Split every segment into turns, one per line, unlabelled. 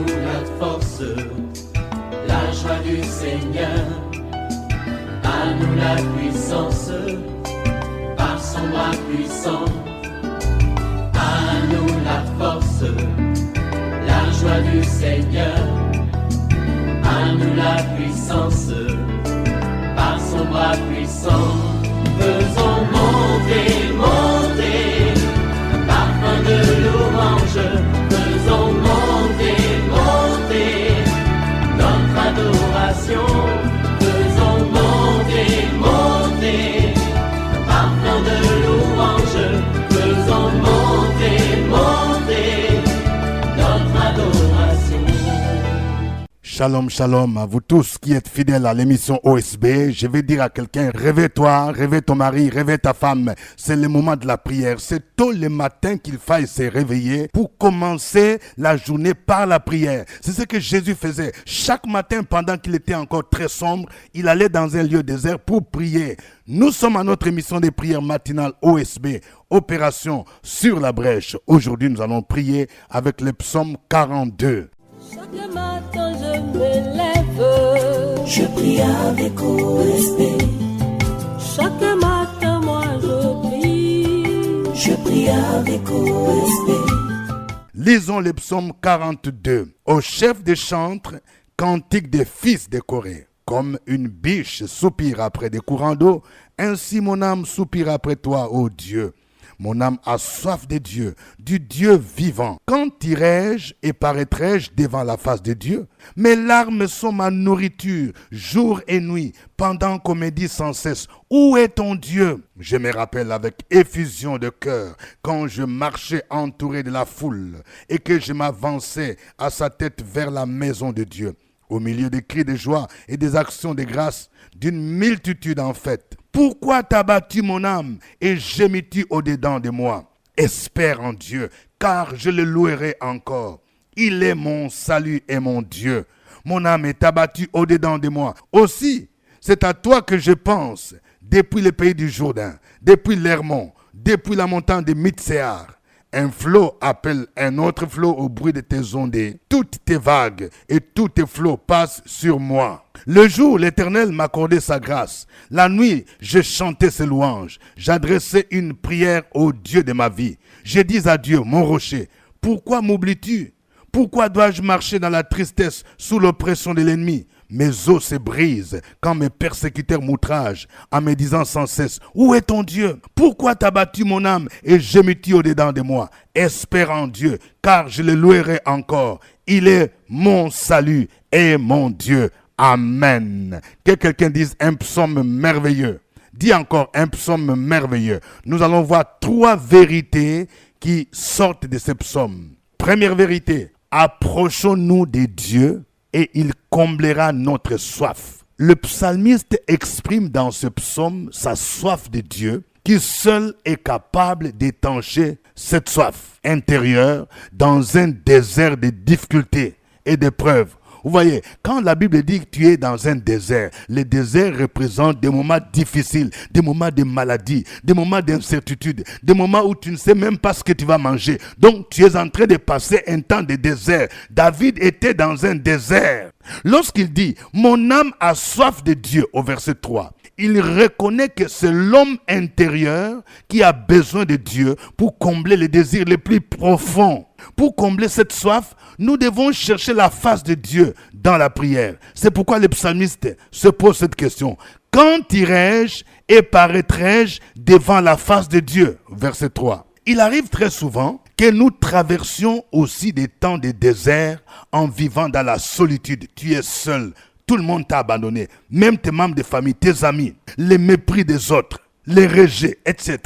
nous la force, la joie du Seigneur. À nous la puissance, par son bras puissant. À nous la force, la joie du Seigneur. À nous la puissance, par son bras puissant. Faisons monter, monter, parfum de louange. Faisons monter, monter, notre adoration. Faisons monter, monter, parfum de louange. Faisons monter, monter, notre adoration.
Shalom, shalom à vous tous qui êtes fidèles à l'émission OSB. Je vais dire à quelqu'un, réveille-toi, réveille ton mari, réveille ta femme. C'est le moment de la prière. C'est tôt le matin qu'il faille se réveiller pour commencer la journée par la prière. C'est ce que Jésus faisait. Chaque matin, pendant qu'il était encore très sombre, il allait dans un lieu désert pour prier. Nous sommes à notre émission de prière matinale OSB, Opération sur la brèche. Aujourd'hui, nous allons prier avec le psaume 42.
Chaque matin je me lève,
je prie avec OSB.
Chaque matin moi
je prie avec OSB.
Lisons le psaume 42. Au chef des chantres, cantique des fils de Corée. Comme une biche soupire après des courants d'eau, ainsi mon âme soupire après toi, ô Dieu. Mon âme a soif de Dieu, du Dieu vivant. Quand irai-je et paraîtrai-je devant la face de Dieu? Mes larmes sont ma nourriture, jour et nuit, pendant qu'on me dit sans cesse, où est ton Dieu? Je me rappelle avec effusion de cœur, quand je marchais entouré de la foule, et que je m'avançais à sa tête vers la maison de Dieu. Au milieu des cris de joie et des actions de grâce, d'une multitude en fait. Pourquoi t'as battu mon âme et gémis-tu au-dedans de moi? Espère en Dieu, car je le louerai encore. Il est mon salut et mon Dieu. Mon âme est abattue au-dedans de moi. Aussi, c'est à toi que je pense, depuis le pays du Jourdain, depuis l'Hermon, depuis la montagne de Mitséar. Un flot appelle un autre flot au bruit de tes ondées. Toutes tes vagues et tous tes flots passent sur moi. Le jour, l'Éternel m'accordait sa grâce. La nuit, je chantais ses louanges. J'adressais une prière au Dieu de ma vie. Je dis à Dieu, mon rocher, pourquoi m'oublies-tu? Pourquoi dois-je marcher dans la tristesse sous l'oppression de l'ennemi? Mes os se brisent quand mes persécuteurs m'outragent en me disant sans cesse, où est ton Dieu? Pourquoi t'as battu mon âme et gémis-tu au-dedans de moi? Espère en Dieu, car je le louerai encore. Il est mon salut et mon Dieu. Amen. Que quelqu'un dise un psaume merveilleux. Dis encore un psaume merveilleux. Nous allons voir 3 vérités qui sortent de ce psaume. Première vérité, approchons-nous de Dieu et il comblera notre soif. Le psalmiste exprime dans ce psaume sa soif de Dieu, qui seul est capable d'étancher cette soif intérieure dans un désert de difficultés et d'épreuves. Vous voyez, quand la Bible dit que tu es dans un désert, le désert représente des moments difficiles, des moments de maladie, des moments d'incertitude, des moments où tu ne sais même pas ce que tu vas manger. Donc, tu es en train de passer un temps de désert. David était dans un désert. Lorsqu'il dit « Mon âme a soif de Dieu » au verset 3, il reconnaît que c'est l'homme intérieur qui a besoin de Dieu pour combler les désirs les plus profonds. Pour combler cette soif, nous devons chercher la face de Dieu dans la prière. C'est pourquoi le psalmiste se pose cette question. Quand irai-je et paraîtrai-je devant la face de Dieu? Verset 3. Il arrive très souvent que nous traversions aussi des temps de désert en vivant dans la solitude. Tu es seul, tout le monde t'a abandonné, même tes membres de famille, tes amis, les mépris des autres, les rejets, etc.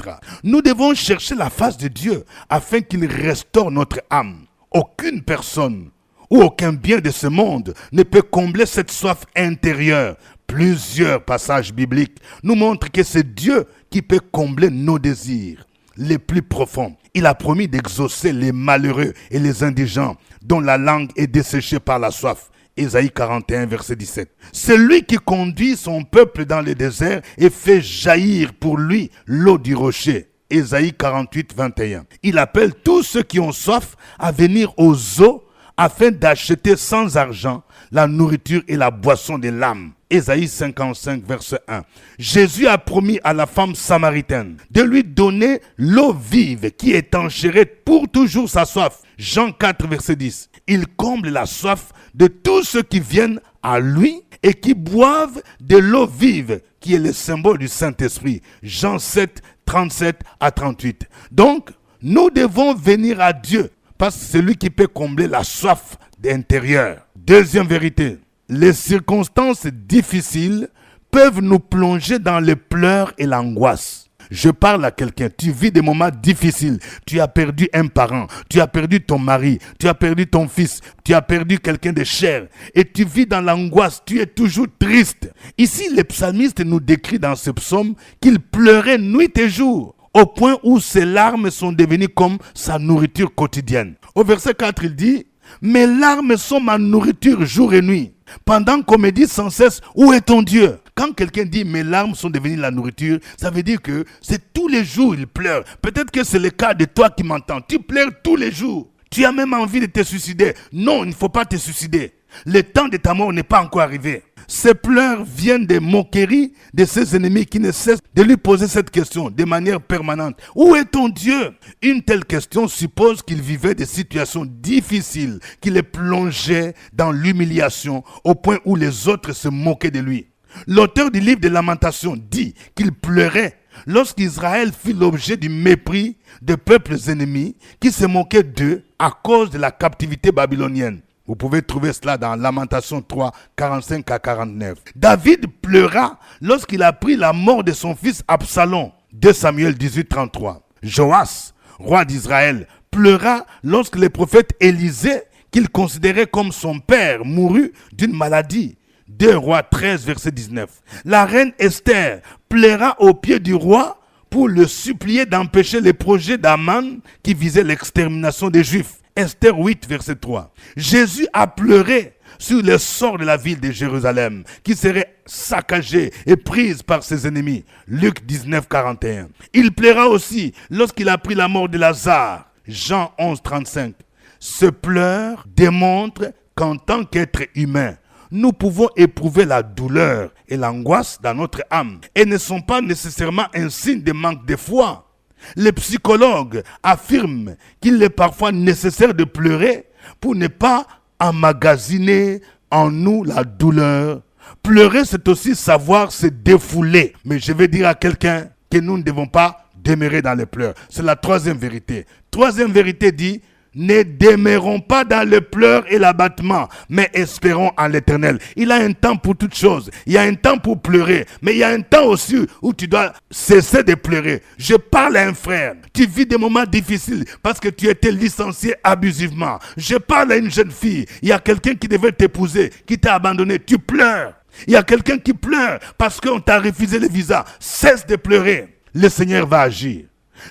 Nous devons chercher la face de Dieu afin qu'il restaure notre âme. Aucune personne ou aucun bien de ce monde ne peut combler cette soif intérieure. Plusieurs passages bibliques nous montrent que c'est Dieu qui peut combler nos désirs les plus profonds. Il a promis d'exaucer les malheureux et les indigents dont la langue est desséchée par la soif. Ésaïe 41, verset 17. C'est lui qui conduit son peuple dans le désert et fait jaillir pour lui l'eau du rocher. Ésaïe 48, 21. Il appelle tous ceux qui ont soif à venir aux eaux afin d'acheter sans argent la nourriture et la boisson de l'âme. Ésaïe 55, verset 1. Jésus a promis à la femme samaritaine de lui donner l'eau vive qui étancherait pour toujours sa soif. Jean 4, verset 10. Il comble la soif de tous ceux qui viennent à lui et qui boivent de l'eau vive qui est le symbole du Saint-Esprit. Jean 7, 37 à 38. Donc, nous devons venir à Dieu parce que c'est lui qui peut combler la soif intérieure. Deuxième vérité, les circonstances difficiles peuvent nous plonger dans les pleurs et l'angoisse. Je parle à quelqu'un, tu vis des moments difficiles, tu as perdu un parent, tu as perdu ton mari, tu as perdu ton fils, tu as perdu quelqu'un de cher et tu vis dans l'angoisse, tu es toujours triste. Ici, le psalmiste nous décrit dans ce psaume qu'il pleurait nuit et jour, au point où ses larmes sont devenues comme sa nourriture quotidienne. Au verset 4, il dit « Mes larmes sont ma nourriture jour et nuit. » Pendant qu'on me dit sans cesse, où est ton Dieu? Quand quelqu'un dit mes larmes sont devenues la nourriture, ça veut dire que c'est tous les jours il pleure. Peut-être que c'est le cas de toi qui m'entends. Tu pleures tous les jours. Tu as même envie de te suicider. Non, il ne faut pas te suicider. Le temps de ta mort n'est pas encore arrivé. Ces pleurs viennent des moqueries de ses ennemis qui ne cessent de lui poser cette question de manière permanente. Où est ton Dieu? Une telle question suppose qu'il vivait des situations difficiles, qu'il est plongé dans l'humiliation au point où les autres se moquaient de lui. L'auteur du livre de Lamentations dit qu'il pleurait lorsqu'Israël fut l'objet du mépris de peuples ennemis qui se moquaient d'eux à cause de la captivité babylonienne. Vous pouvez trouver cela dans Lamentations 3, 45 à 49. David pleura lorsqu'il apprit la mort de son fils Absalom. 2 Samuel 18, 33. Joas, roi d'Israël, pleura lorsque le prophète Élisée, qu'il considérait comme son père, mourut d'une maladie. 2 Rois 13, verset 19. La reine Esther pleura aux pieds du roi pour le supplier d'empêcher les projets d'Aman qui visaient l'extermination des Juifs. Esther 8, verset 3. Jésus a pleuré sur le sort de la ville de Jérusalem, qui serait saccagée et prise par ses ennemis. Luc 19, 41. Il pleura aussi lorsqu'il a appris la mort de Lazare. Jean 11, 35. Ce pleur démontre qu'en tant qu'être humain, nous pouvons éprouver la douleur et l'angoisse dans notre âme et ne sont pas nécessairement un signe de manque de foi. Les psychologues affirment qu'il est parfois nécessaire de pleurer pour ne pas emmagasiner en nous la douleur. Pleurer, c'est aussi savoir se défouler. Mais je vais dire à quelqu'un que nous ne devons pas demeurer dans les pleurs. C'est la troisième vérité. Troisième vérité dit: ne demeurons pas dans le pleur et l'abattement, mais espérons en l'Éternel. Il a un temps pour toutes choses. Il y a un temps pour pleurer, mais il y a un temps aussi où tu dois cesser de pleurer. Je parle à un frère. Tu vis des moments difficiles parce que tu étais licencié abusivement. Je parle à une jeune fille. Il y a quelqu'un qui devait t'épouser, qui t'a abandonné. Tu pleures. Il y a quelqu'un qui pleure parce qu'on t'a refusé le visa. Cesse de pleurer. Le Seigneur va agir.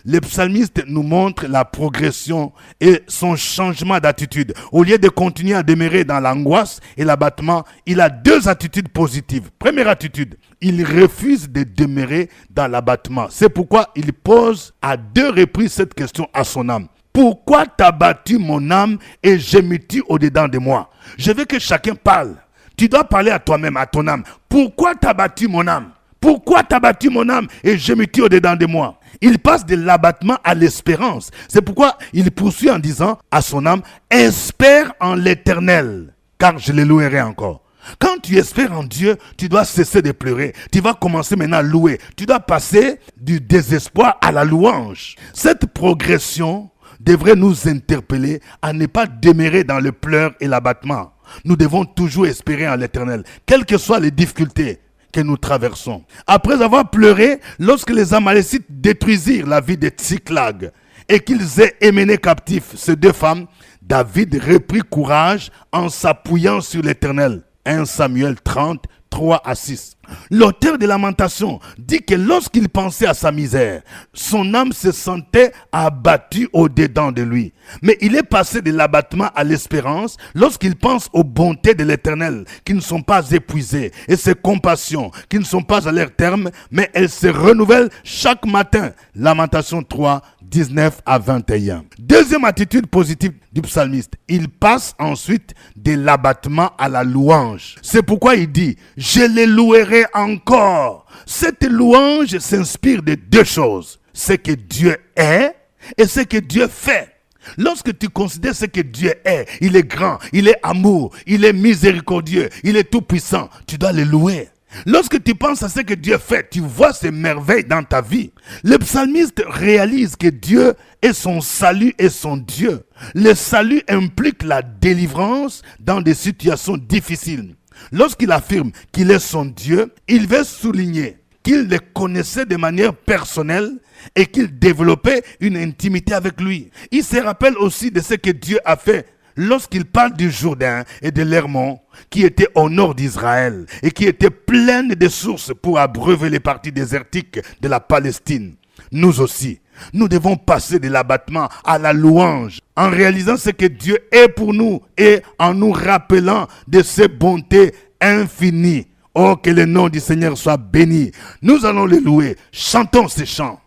Le psalmiste nous montre la progression et son changement d'attitude. Au lieu de continuer à demeurer dans l'angoisse et l'abattement, il a deux attitudes positives. Première attitude, il refuse de demeurer dans l'abattement. C'est pourquoi il pose à deux reprises cette question à son âme. Pourquoi t'as battu mon âme et gémis-tu au-dedans de moi? Je veux que chacun parle. Tu dois parler à toi-même, à ton âme. Pourquoi t'as battu mon âme? Pourquoi t'as battu mon âme et gémis-tu au-dedans de moi? Il passe de l'abattement à l'espérance. C'est pourquoi il poursuit en disant à son âme: espère en l'Éternel, car je le louerai encore. Quand tu espères en Dieu, tu dois cesser de pleurer. Tu vas commencer maintenant à louer. Tu dois passer du désespoir à la louange. Cette progression devrait nous interpeller à ne pas demeurer dans le pleur et l'abattement. Nous devons toujours espérer en l'Éternel, quelles que soient les difficultés que nous traversons. Après avoir pleuré, lorsque les Amalécites détruisirent la ville de Tsiklag et qu'ils aient émené captifs ces deux femmes, David reprit courage en s'appuyant sur l'Éternel. 1 Samuel 30, 3 à 6. L'auteur de Lamentations dit que lorsqu'il pensait à sa misère, son âme se sentait abattue au-dedans de lui. Mais il est passé de l'abattement à l'espérance lorsqu'il pense aux bontés de l'Éternel qui ne sont pas épuisées et ses compassions qui ne sont pas à leur terme, mais elles se renouvellent chaque matin. Lamentations 3, 19 à 21. Deuxième attitude positive du psalmiste, il passe ensuite de l'abattement à la louange. C'est pourquoi il dit, je les louerai encore. Cette louange s'inspire de deux choses, ce que Dieu est et ce que Dieu fait. Lorsque tu considères ce que Dieu est, il est grand, il est amour, il est miséricordieux, il est tout puissant, tu dois le louer. Lorsque tu penses à ce que Dieu fait, tu vois ses merveilles dans ta vie. Le psalmiste réalise que Dieu est son salut et son Dieu. Le salut implique la délivrance dans des situations difficiles. Lorsqu'il affirme qu'il est son Dieu, il veut souligner qu'il le connaissait de manière personnelle et qu'il développait une intimité avec lui. Il se rappelle aussi de ce que Dieu a fait lorsqu'il parle du Jourdain et de l'Hermon qui étaient au nord d'Israël et qui étaient pleines de sources pour abreuver les parties désertiques de la Palestine. Nous aussi, nous devons passer de l'abattement à la louange en réalisant ce que Dieu est pour nous et en nous rappelant de ses bontés infinies. Oh, que le nom du Seigneur soit béni. Nous allons le louer. Chantons ces chants.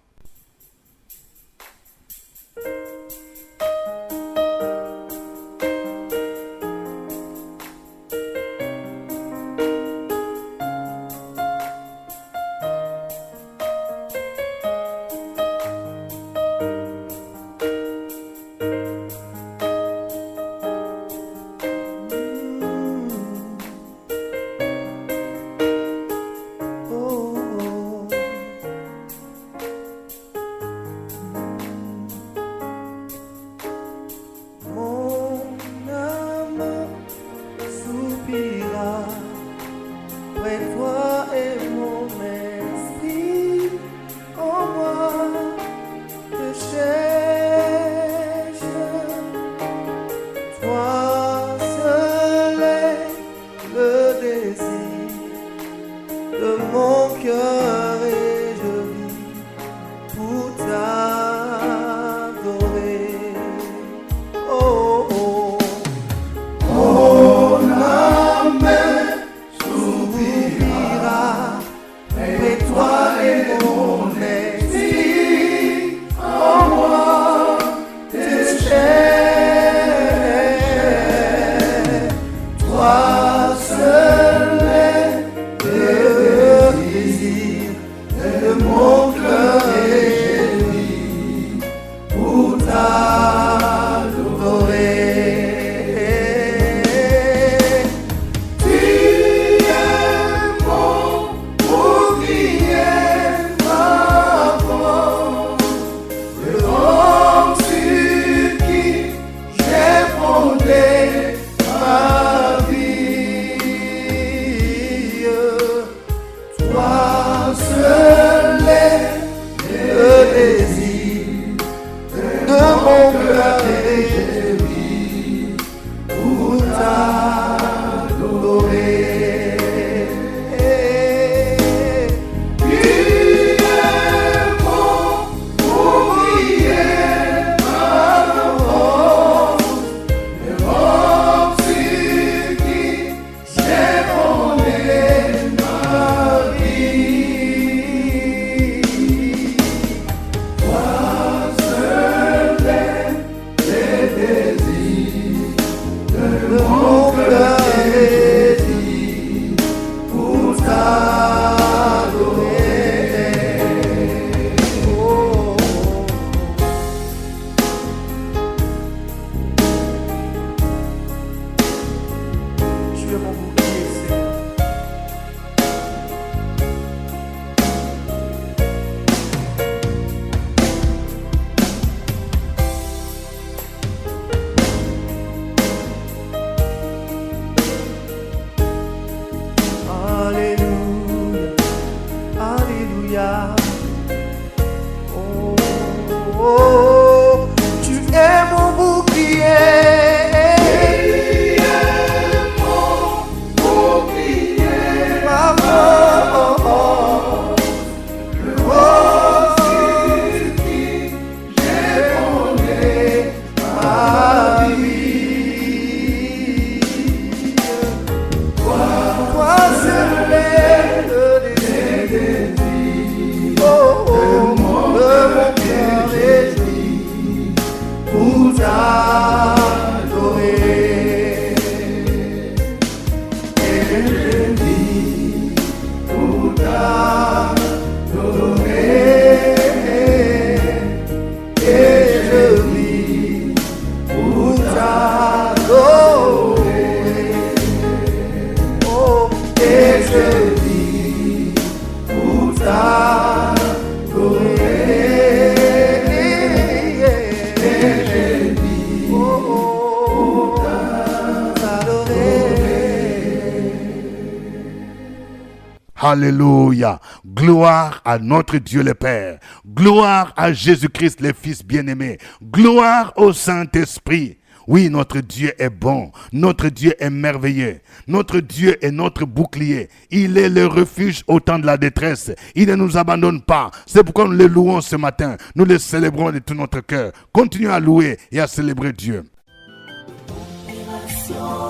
Alléluia. Gloire à notre Dieu le Père. Gloire à Jésus-Christ le Fils bien-aimé. Gloire au Saint-Esprit. Oui, notre Dieu est bon. Notre Dieu est merveilleux. Notre Dieu est notre bouclier. Il est le refuge au temps de la détresse. Il ne nous abandonne pas. C'est pourquoi nous le louons ce matin. Nous le célébrons de tout notre cœur. Continuons à louer et à célébrer Dieu.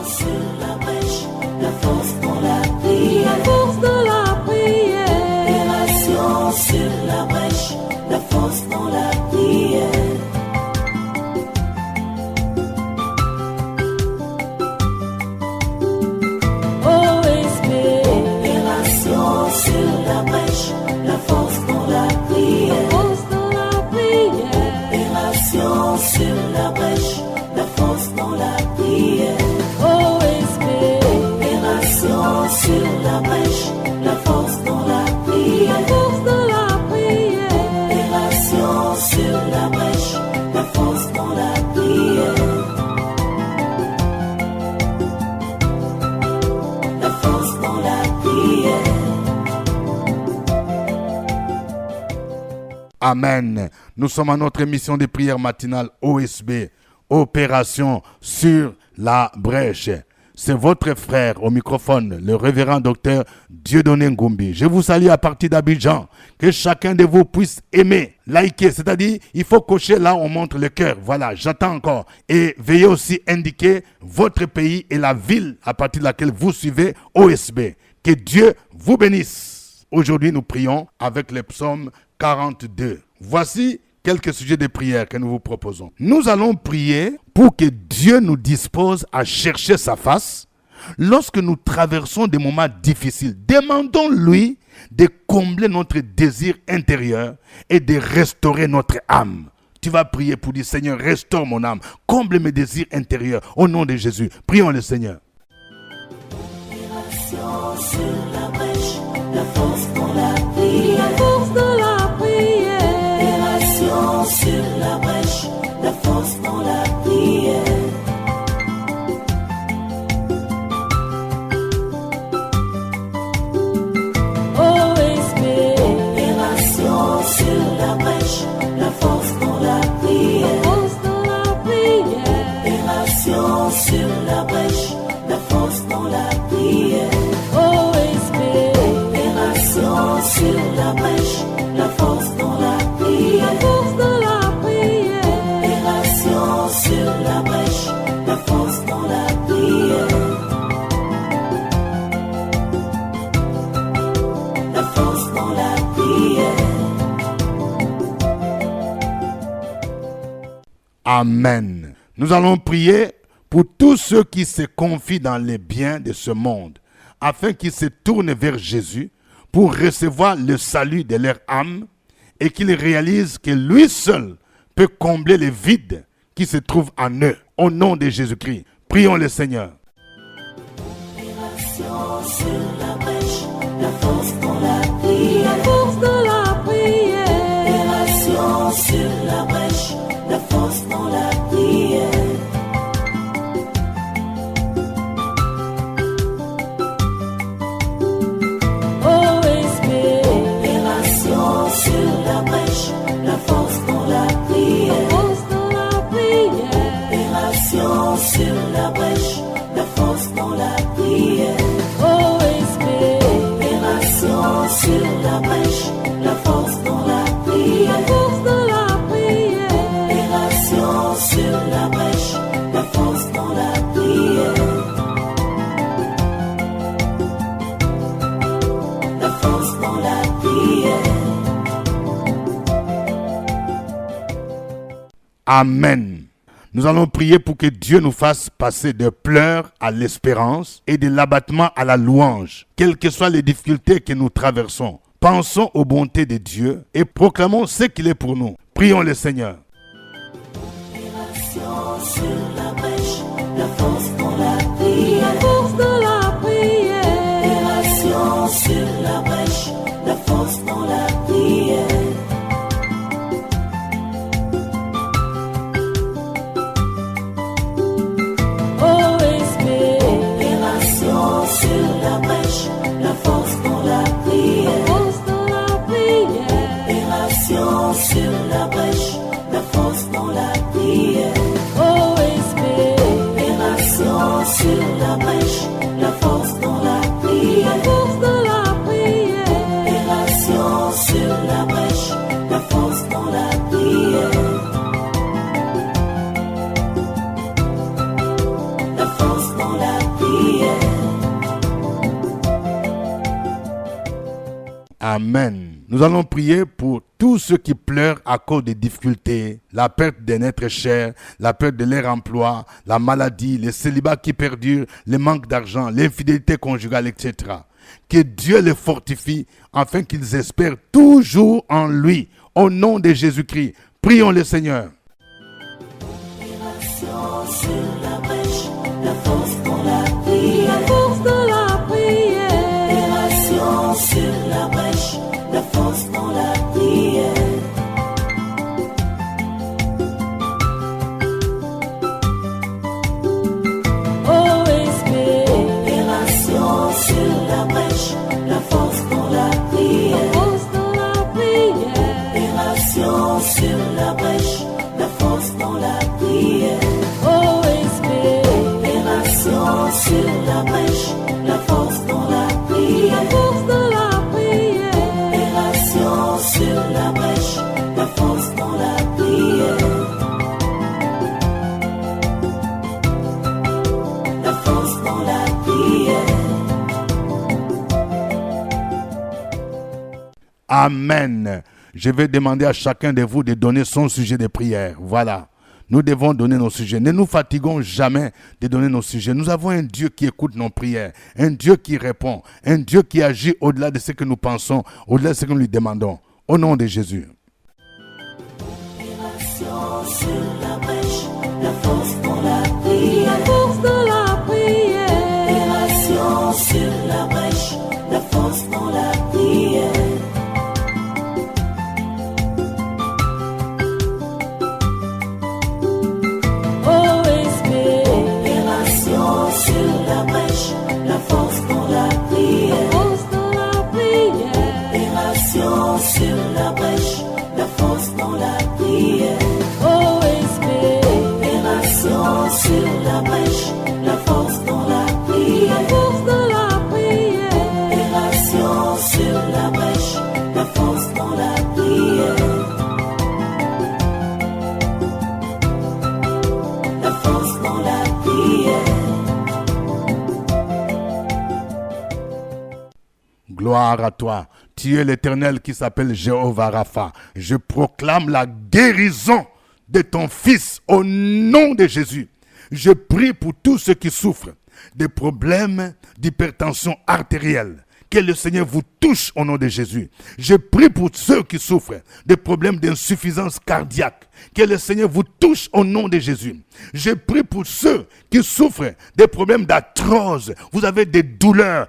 Sur la brèche, la force dans la prière.
La force dans la prière.
Opération sur la brèche, la force dans la prière.
OSB.
Opération sur la brèche, la force dans la prière.
Force dans la prière.
Opération sur la brèche, la force dans la prière.
OSB.
Opération sur la brèche, la force dans la prière.
La force dans la prière.
Opération sur la brèche, la force dans la prière. La force dans la prière.
Amen. Nous sommes à notre émission de prière matinale OSB, Opération sur la brèche. C'est votre frère au microphone, le révérend docteur Dieudonné Ngumbi. Je vous salue à partir d'Abidjan. Que chacun de vous puisse aimer, liker, c'est-à-dire il faut cocher là où on montre le cœur. Voilà, j'attends encore. Et veuillez aussi indiquer votre pays et la ville à partir de laquelle vous suivez OSB. Que Dieu vous bénisse. Aujourd'hui, nous prions avec le psaume 42. Voici quelques sujets de prière que nous vous proposons. Nous allons prier pour que Dieu nous dispose à chercher sa face lorsque nous traversons des moments difficiles. Demandons-lui de combler notre désir intérieur et de restaurer notre âme. Tu vas prier pour dire, Seigneur, restaure mon âme, comble mes désirs intérieurs au nom de Jésus. Prions le Seigneur.
Opération sur la brèche, la force dans la prière.
La force dans la prière.
Opération sur la brèche, la force dans la prière.
OSB.
Opération sur la brèche, la force dans la prière.
Force dans la prière.
Opération sur la brèche, la force dans la prière.
OSB.
Opération sur la brèche, la force dans la prière.
La force dans la prière.
Opération sur la brèche, la force dans la prière. La force dans la prière.
Amen. Nous allons prier pour tous ceux qui se confient dans les biens de ce monde, afin qu'ils se tournent vers Jésus pour recevoir le salut de leur âme et qu'ils réalisent que lui seul peut combler les vides qui se trouvent en eux. Au nom de Jésus-Christ, prions le Seigneur.
Opération sur la brèche, la force dans la prière.
La force dans la prière.
Opération sur la brèche, la force dans la prière.
OSB.
Opération sur la brèche, la force dans la prière.
Force dans la prière.
Opération sur la brèche, la force dans la prière.
OSB.
Opération sur la brèche, la force dans la prière.
La force dans la prière.
Opération sur la brèche, la force dans la prière. La force dans la prière.
Amen. Nous allons prier pour que Dieu nous fasse passer de pleurs à l'espérance et de l'abattement à la louange, quelles que soient les difficultés que nous traversons. Pensons aux bontés de Dieu et proclamons ce qu'il est pour nous. Prions le Seigneur.
Opération sur la brèche, la force dans la prière.
La force dans la prière.
Opération sur la brèche, la force dans la prière.
OSB.
Opération sur la brèche, la force dans la prière. sur la brèche, la force dans la prière.
force de la prière.
Opération sur la brèche, la force dans la prière. La force dans la prière.
Amen. Nous allons prier pour tous ceux qui pleurent à cause des difficultés, la perte d'un être cher, la perte de leur emploi, la maladie, les célibats qui perdurent, le manque d'argent, l'infidélité conjugale, etc. Que Dieu les fortifie afin qu'ils espèrent toujours en lui. Au nom de Jésus-Christ, prions le Seigneur.
Opération sur la brèche, la force dans la prière.
La force de la prière.
Opération sur la brèche, la force dans la prière.
Oh, esprit.
Opération sur la brèche, la force dans la prière.
Force de la prière.
Opération sur la brèche, la force dans la prière.
Oh, esprit.
Opération sur la brèche, la force dans la prière.
Force de la prière.
Opération sur la brèche, la force dans la prière. La force dans la prière.
Amen. Je vais demander à chacun de vous de donner son sujet de prière. Voilà. Nous devons donner nos sujets. Ne nous fatiguons jamais de donner nos sujets. Nous avons un Dieu qui écoute nos prières, un Dieu qui répond, un Dieu qui agit au-delà de ce que nous pensons, au-delà de ce que nous lui demandons. Au nom de Jésus.
Opération sur la brèche, la force dans la prière.
La force de la prière.
Opération sur la brèche, la force dans la prière.
Oh, esprit.
Opération sur la brèche, la force dans la prière.
Force de la prière.
Opération sur la brèche, la force dans la prière.
Oh, esprit.
Opération sur la brèche, la force dans la prière.
Force de la prière.
Opération sur la brèche, la force dans la prière. La force dans la prière.
Gloire à toi. Tu es l'Éternel qui s'appelle Jéhovah Rapha. Je proclame la guérison de ton fils au nom de Jésus. Je prie pour tous ceux qui souffrent des problèmes d'hypertension artérielle. Que le Seigneur vous touche au nom de Jésus. Je prie pour ceux qui souffrent des problèmes d'insuffisance cardiaque. Que le Seigneur vous touche au nom de Jésus. Je prie pour ceux qui souffrent des problèmes d'arthrose. Vous avez des douleurs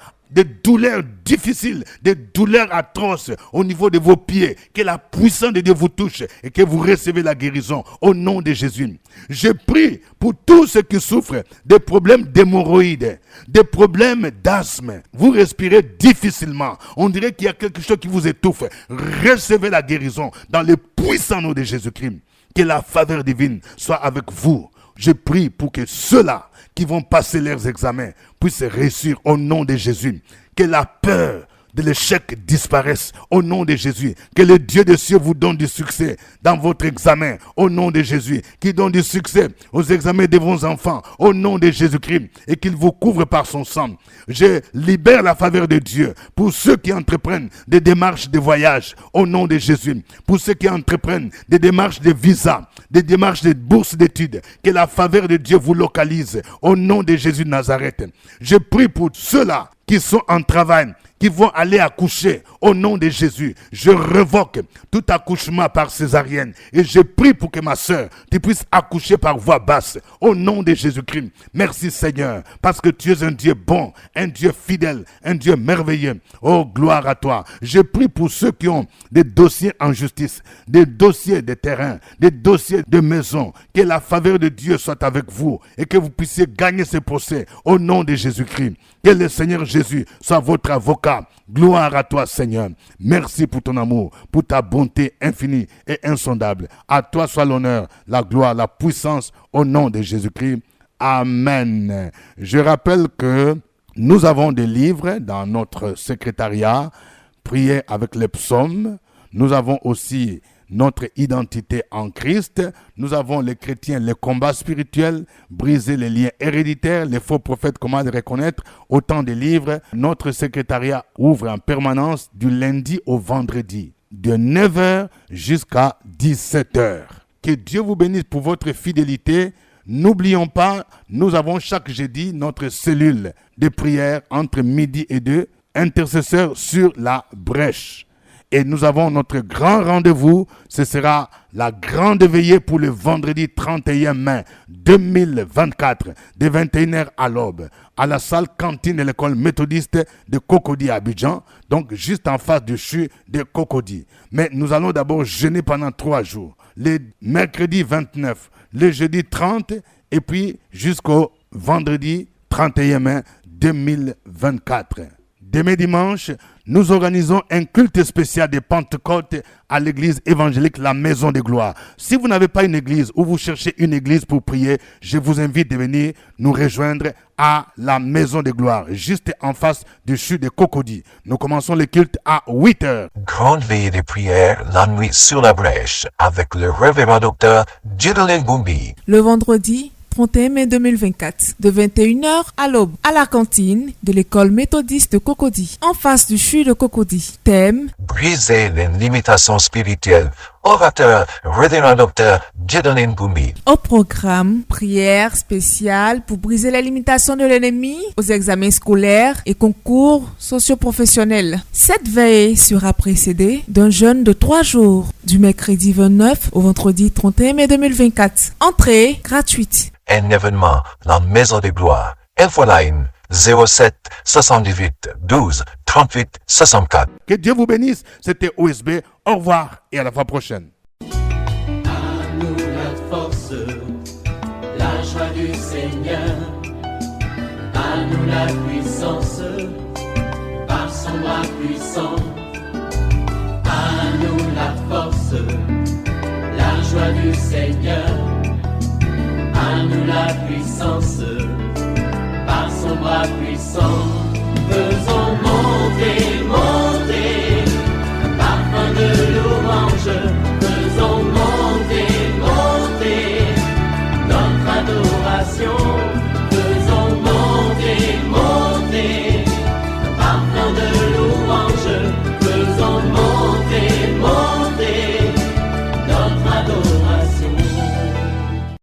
difficiles, des douleurs atroces au niveau de vos pieds. Que la puissance de Dieu vous touche et que vous recevez la guérison au nom de Jésus. Je prie pour tous ceux qui souffrent des problèmes d'hémorroïdes, des problèmes d'asthme. Vous respirez difficilement. On dirait qu'il y a quelque chose qui vous étouffe. Recevez la guérison dans le puissant nom de Jésus-Christ. Que la faveur divine soit avec vous. Je prie pour que ceux-là qui vont passer leurs examens puissent réussir au nom de Jésus. Que la peur de l'échec disparaisse au nom de Jésus. Que le Dieu des cieux vous donne du succès dans votre examen au nom de Jésus. Qu'il donne du succès aux examens de vos enfants au nom de Jésus-Christ et qu'il vous couvre par son sang. Je libère la faveur de Dieu pour ceux qui entreprennent des démarches de voyage au nom de Jésus. Pour ceux qui entreprennent des démarches de visa, des démarches de bourse d'études. Que la faveur de Dieu vous localise au nom de Jésus de Nazareth. Je prie pour ceux-là qui sont en travail, qui vont aller accoucher au nom de Jésus. Je révoque tout accouchement par césarienne et je prie pour que ma soeur, tu puisses accoucher par voie basse au nom de Jésus-Christ. Merci Seigneur, parce que tu es un Dieu bon, un Dieu fidèle, un Dieu merveilleux. Oh, gloire à toi. Je prie pour ceux qui ont des dossiers en justice, des dossiers de terrain, des dossiers de maison. Que la faveur de Dieu soit avec vous et que vous puissiez gagner ce procès au nom de Jésus-Christ. Que le Seigneur Jésus soit votre avocat. Gloire à toi, Seigneur. Merci pour ton amour, pour ta bonté infinie et insondable. À toi soit l'honneur, la gloire, la puissance au nom de Jésus-Christ. Amen. Je rappelle que nous avons des livres dans notre secrétariat, Prier avec les psaumes. Nous avons aussi notre identité en Christ. Nous avons les chrétiens, les combats spirituels, briser les liens héréditaires, les faux prophètes, comment les reconnaître, autant de livres. Notre secrétariat ouvre en permanence du lundi au vendredi, de 9h jusqu'à 17h. Que Dieu vous bénisse pour votre fidélité. N'oublions pas, nous avons chaque jeudi notre cellule de prière entre midi et 2, intercesseur sur la brèche. Et nous avons notre grand rendez-vous, ce sera la grande veillée pour le vendredi 31 mai 2024, de 21h à l'aube, à la salle cantine de l'école méthodiste de Cocody à Abidjan, donc juste en face du CHU de Cocody. Mais nous allons d'abord jeûner pendant 3 jours, le mercredi 29, le jeudi 30 et puis jusqu'au vendredi 31 mai 2024. Demain dimanche, nous organisons un culte spécial de Pentecôte à l'église évangélique La Maison de Gloire. Si vous n'avez pas une église ou vous cherchez une église pour prier, je vous invite de venir nous rejoindre à La Maison de Gloire, juste en face du CHU de Cocody. Nous commençons le culte à 8h.
Grande veillée de prière la nuit sur la brèche avec le révérend docteur Jedalin Boumbi.
Le vendredi 31 mai 2024, de 21h à l'aube, à la cantine de l'école méthodiste de Cocody, en face du CHU de Cocody. Thème:
Briser les limitations spirituelles. Orateur, révérend docteur Jedalin Boumbi.
Au programme, prière spéciale pour briser les limitations de l'ennemi aux examens scolaires et concours socio-professionnels. Cette veille sera précédée d'un jeûne de 3 jours, du mercredi 29 au vendredi 31 mai 2024. Entrée gratuite.
Un événement, la Maison de Gloire. Infoline 07 78 12 38 64.
Que Dieu vous bénisse. C'était OSB. Au revoir et à la fois prochaine.
À nous la force, la joie du Seigneur. À nous la puissance, par son bras puissant. À nous la force, la joie du Seigneur. À nous la puissance, par son bras puissant. Faisons monter, monter.